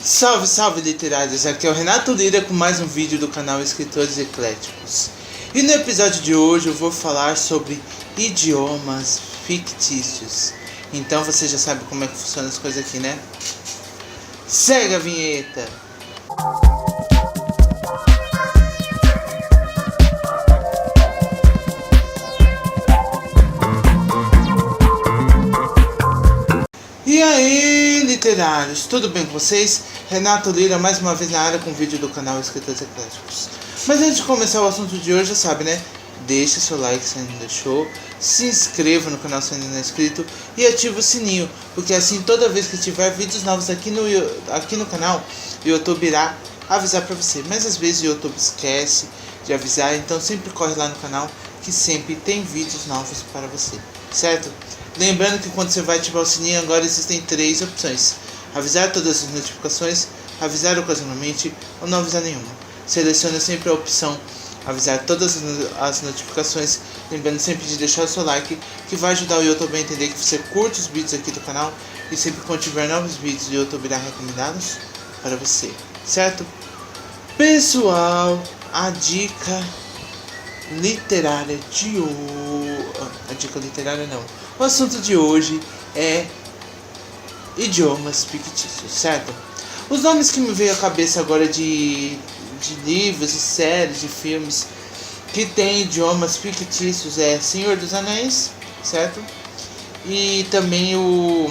Salve, salve literários, aqui é o Renato Lira com mais um vídeo do canal Escritores Ecléticos. E no episódio de hoje eu vou falar sobre idiomas fictícios. Então você já sabe como é que funcionam as coisas aqui, né? Segue a vinheta! E aí, literários, tudo bem com vocês? Renato Lira mais uma vez na área com o vídeo do canal Escritores Ecléticos. Mas antes de começar o assunto de hoje, já sabe, né? Deixa seu like se ainda não deixou, se inscreva no canal se ainda não é inscrito e ative o sininho, porque assim toda vez que tiver vídeos novos aqui no canal, o YouTube irá avisar pra você. Mas às vezes o YouTube esquece de avisar, então sempre corre lá no canal que sempre tem vídeos novos para você, certo? Lembrando que quando você vai ativar o sininho, agora existem 3 opções: avisar todas as notificações, avisar ocasionalmente ou não avisar nenhuma. Selecione sempre a opção avisar todas as notificações, lembrando sempre de deixar o seu like, que vai ajudar o YouTube a entender que você curte os vídeos aqui do canal, e sempre quando tiver novos vídeos o YouTube irá recomendá-los para você, certo? Pessoal, a dica literária de hoje... A dica literária não. O assunto de hoje é idiomas fictícios, certo? Os nomes que me veio à cabeça agora de livros e séries, de filmes que tem idiomas fictícios é Senhor dos Anéis, certo? E também o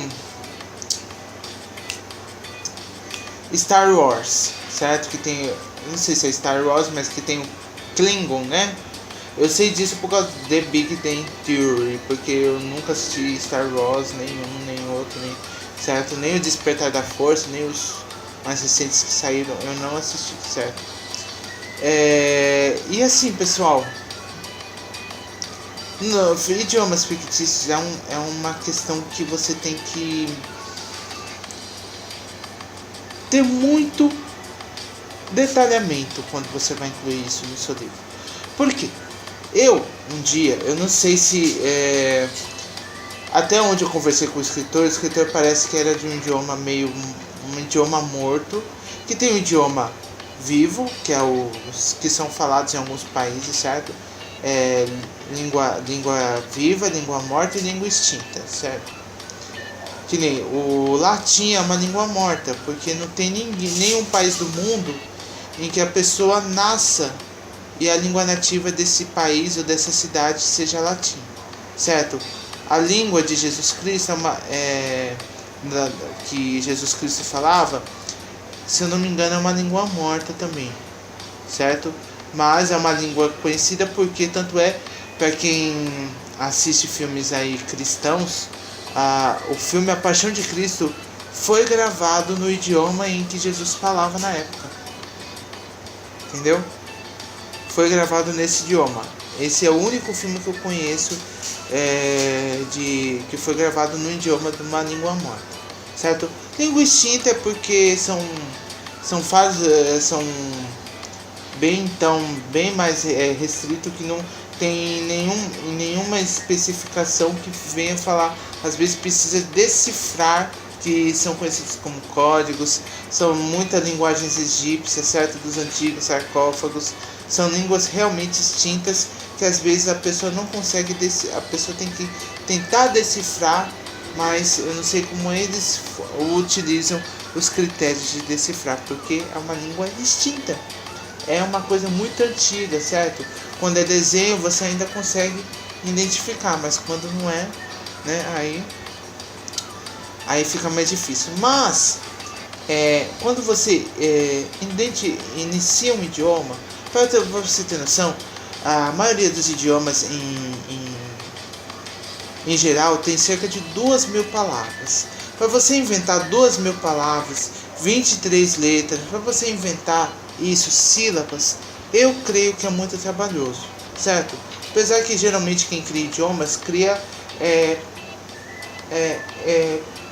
Star Wars, certo? Que tem, não sei se é Star Wars, mas que tem o Klingon, né? Eu sei disso por causa de The Big Bang Theory, porque eu nunca assisti Star Wars, nenhum, nem outro, nem, certo? Nem o Despertar da Força, nem os mais recentes que saíram, eu não assisti, certo? E assim, pessoal, idiomas fictícios é uma questão que você tem que ter muito detalhamento quando você vai incluir isso no seu livro. Por quê? Eu não sei se até onde eu conversei com o escritor parece que era de um idioma um idioma morto, que tem um idioma vivo, que é os que são falados em alguns países, certo? Língua viva, língua morta e língua extinta, certo? Que nem o latim é uma língua morta, porque não tem nenhum país do mundo em que a pessoa nasça e a língua nativa desse país ou dessa cidade seja latim, certo? A língua de Jesus Cristo que Jesus Cristo falava, se eu não me engano, é uma língua morta também, certo? Mas é uma língua conhecida porque, tanto é, para quem assiste filmes aí cristãos, o filme A Paixão de Cristo foi gravado no idioma em que Jesus falava na época, entendeu? Foi gravado nesse idioma. Esse é o único filme que eu conheço que foi gravado no idioma de uma língua morta, certo? Língua extinta é porque são bem mais restrito, que não tem nenhuma especificação que venha falar. Às vezes precisa decifrar, que são conhecidos como códigos, são muitas linguagens egípcias, certo? Dos antigos sarcófagos, são línguas realmente extintas que às vezes a pessoa não consegue, a pessoa tem que tentar decifrar, mas eu não sei como eles utilizam os critérios de decifrar, porque é uma língua extinta, é uma coisa muito antiga, certo? Quando é desenho você ainda consegue identificar, mas quando não é, né, aí fica mais difícil. Mas quando você inicia um idioma, para você ter noção, a maioria dos idiomas em geral tem cerca de 2.000 palavras. Para você inventar 2.000 palavras, 23 letras, para você inventar isso, sílabas, eu creio que é muito trabalhoso, certo? Apesar que geralmente quem cria idiomas cria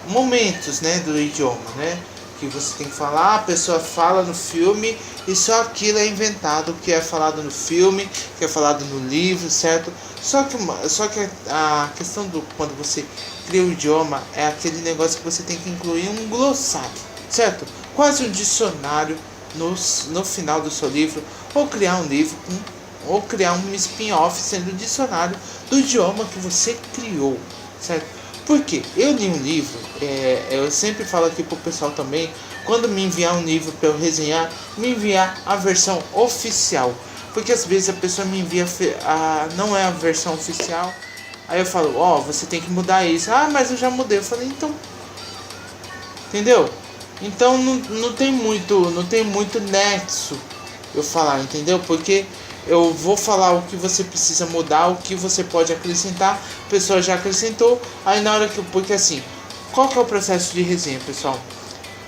momentos, né, do idioma, né? Que você tem que falar, a pessoa fala no filme e só aquilo é inventado, que é falado no filme, que é falado no livro, certo? Só que a questão quando você cria o idioma é aquele negócio que você tem que incluir um glossário, certo? quase um dicionário no final do seu livro, ou criar um livro ou criar um spin-off sendo o dicionário do idioma que você criou, certo? Porque eu li um livro, eu sempre falo aqui pro pessoal também, quando me enviar um livro para eu resenhar, me enviar a versão oficial. Porque às vezes a pessoa me envia não é a versão oficial, aí eu falo, você tem que mudar isso. Mas eu já mudei. Eu falei, então, entendeu? Então não tem muito nexo eu falar, entendeu? Porque eu vou falar o que você precisa mudar, o que você pode acrescentar, a pessoa já acrescentou, aí na hora porque assim, qual que é o processo de resenha, pessoal?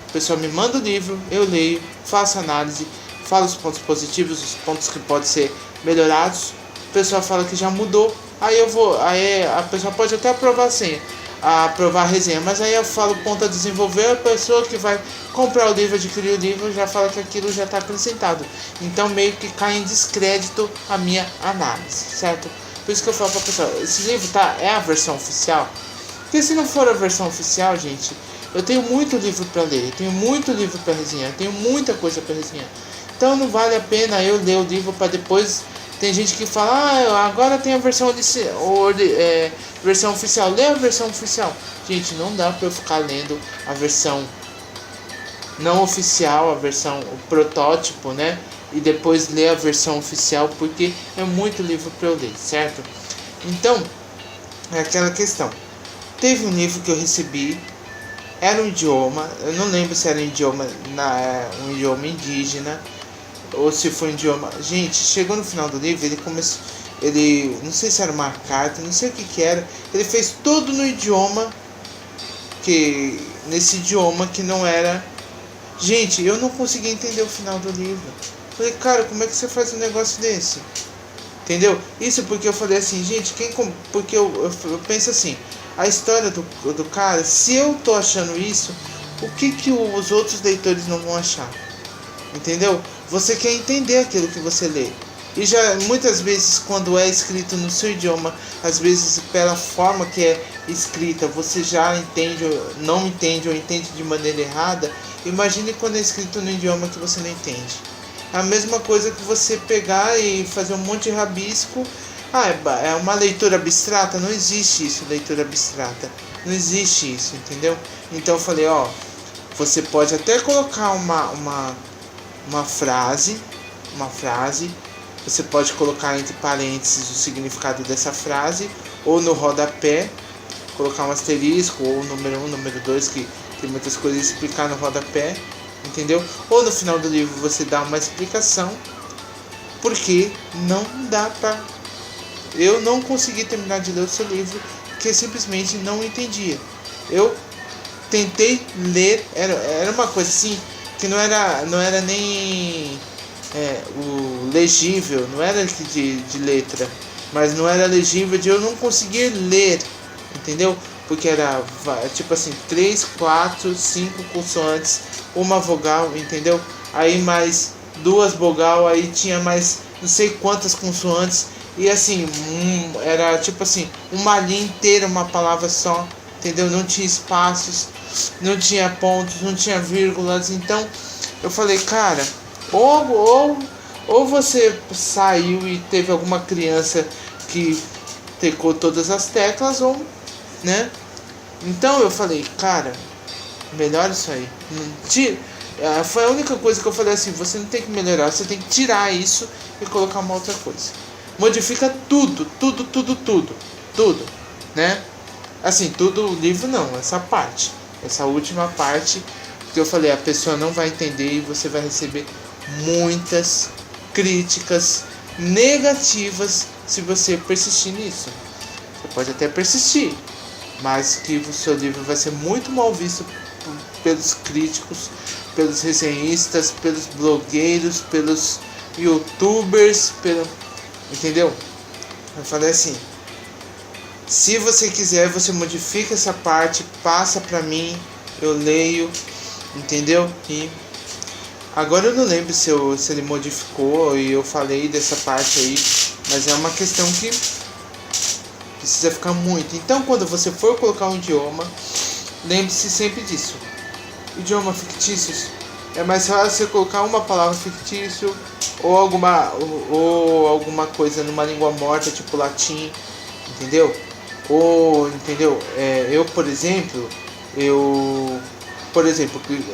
A pessoa me manda o livro, eu leio, faço análise, falo os pontos positivos, os pontos que podem ser melhorados, a pessoa fala que já mudou, aí a pessoa pode até aprovar aprovar a resenha, mas aí eu falo ponto a desenvolver, a pessoa que vai comprar o livro, adquirir o livro, já fala que aquilo já está acrescentado. Então meio que cai em descrédito a minha análise, certo? Por isso que eu falo para a pessoa, esse livro é a versão oficial? Porque se não for a versão oficial, gente, eu tenho muito livro para ler, eu tenho muito livro para resenhar, eu tenho muita coisa para resenhar. Então não vale a pena eu ler o livro para depois... Tem gente que fala, agora tem a versão versão oficial, lê a versão oficial. Gente, não dá para eu ficar lendo a versão não oficial, o protótipo, né? E depois ler a versão oficial, porque é muito livro para eu ler, certo? Então, é aquela questão. Teve um livro que eu recebi, era um idioma, eu não lembro se era um idioma indígena, ou se foi um idioma... Gente, chegou no final do livro, ele não sei se era uma carta, não sei o que era, ele fez todo no idioma, nesse idioma que não era... Gente, eu não consegui entender o final do livro. Falei, cara, como é que você faz um negócio desse? Entendeu? Isso porque eu falei assim, gente, porque eu penso assim, a história do cara, se eu tô achando isso, o que os outros leitores não vão achar? Entendeu? Você quer entender aquilo que você lê. E já muitas vezes quando é escrito no seu idioma, às vezes pela forma que é escrita, você já entende, não entende ou entende de maneira errada. Imagine quando é escrito no idioma que você não entende. A mesma coisa que você pegar e fazer um monte de rabisco. É uma leitura abstrata? Não existe isso, leitura abstrata. Não existe isso, entendeu? Então eu falei, você pode até colocar uma frase, você pode colocar entre parênteses o significado dessa frase, ou no rodapé, colocar um asterisco, ou número 1, número 2, que tem muitas coisas a explicar no rodapé, entendeu? Ou no final do livro você dá uma explicação, porque não dá pra... Eu não consegui terminar de ler o seu livro, porque simplesmente não entendia. Eu tentei ler, era uma coisa assim, que não era nem o legível, não era de letra, mas não era legível de eu não conseguir ler, entendeu? Porque era tipo assim, 3, 4, 5 consoantes, uma vogal, entendeu? Aí mais 2 vogal, aí tinha mais não sei quantas consoantes, e assim, era tipo assim, uma linha inteira, uma palavra só, entendeu? Não tinha espaços, não tinha pontos, não tinha vírgulas. Então eu falei, cara, ou você saiu e teve alguma criança que tecou todas as teclas, ou, né? Então eu falei, cara, melhor isso aí. Foi a única coisa que eu falei assim, você não tem que melhorar, você tem que tirar isso e colocar uma outra coisa. Modifica tudo, né? Assim, tudo o livro não, essa última parte que eu falei, a pessoa não vai entender e você vai receber muitas críticas negativas se você persistir nisso. Você pode até persistir, mas que o seu livro vai ser muito mal visto pelos críticos, pelos resenhistas, pelos blogueiros, pelos youtubers, entendeu? Eu falei assim, se você quiser, você modifica essa parte, passa pra mim, eu leio, entendeu? E agora eu não lembro se ele modificou e eu falei dessa parte aí, mas é uma questão que precisa ficar muito. Então quando você for colocar um idioma, lembre-se sempre disso. Idioma fictícios é mais fácil você colocar uma palavra fictício ou alguma coisa numa língua morta, tipo latim, entendeu? Ou, entendeu? Eu, por exemplo,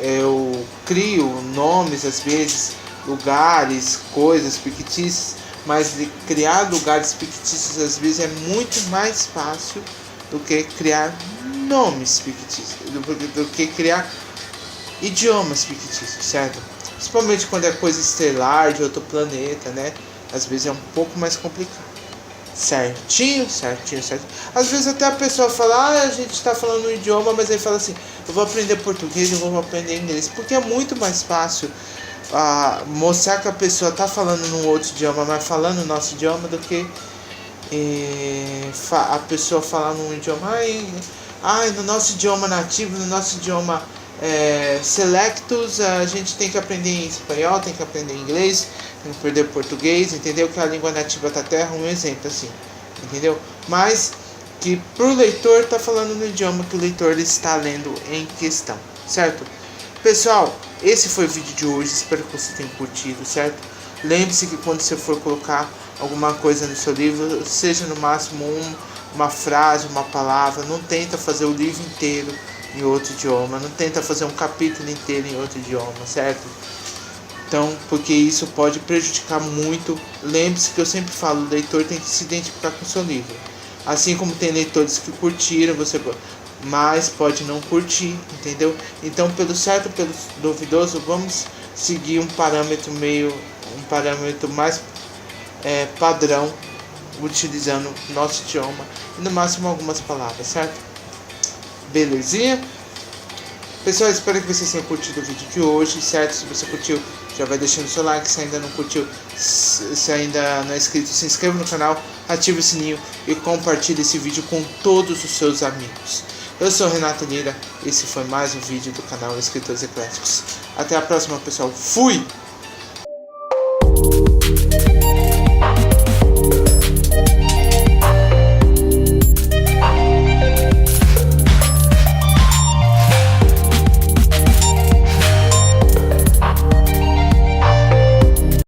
eu crio nomes às vezes, lugares, coisas fictícias, mas criar lugares fictícios às vezes é muito mais fácil do que criar nomes fictícios, do que criar idiomas fictícios, certo? Principalmente quando é coisa estelar de outro planeta, né? Às vezes é um pouco mais complicado. Certinho. Às vezes até a pessoa fala, a gente está falando um idioma, mas aí fala assim, eu vou aprender português, eu vou aprender inglês, porque é muito mais fácil mostrar que a pessoa está falando num outro idioma, mas falando o nosso idioma, do que a pessoa falar num idioma, no nosso idioma nativo, no nosso idioma selectus, a gente tem que aprender em espanhol, tem que aprender em inglês, tem que aprender português, entendeu? Que é a língua nativa da terra, um exemplo assim, entendeu? Mas que pro leitor tá falando no idioma que o leitor está lendo em questão, certo? Pessoal, esse foi o vídeo de hoje, espero que você tenha curtido, certo? Lembre-se que quando você for colocar alguma coisa no seu livro, seja no máximo uma frase, uma palavra, não tenta fazer o livro inteiro em outro idioma, não tenta fazer um capítulo inteiro em outro idioma, certo? Então, porque isso pode prejudicar muito. Lembre-se que eu sempre falo, o leitor tem que se identificar com o seu livro. Assim como tem leitores que curtiram, mas pode não curtir, entendeu? Então, pelo certo, pelo duvidoso, vamos seguir um parâmetro mais padrão, utilizando nosso idioma e no máximo algumas palavras, certo? Belezinha? Pessoal, espero que vocês tenham curtido o vídeo de hoje, certo? Se você curtiu, já vai deixando seu like. Se ainda não curtiu, se ainda não é inscrito, se inscreva no canal, ative o sininho e compartilhe esse vídeo com todos os seus amigos. Eu sou Renato Lira, esse foi mais um vídeo do canal Escritores Ecléticos. Até a próxima, pessoal. Fui!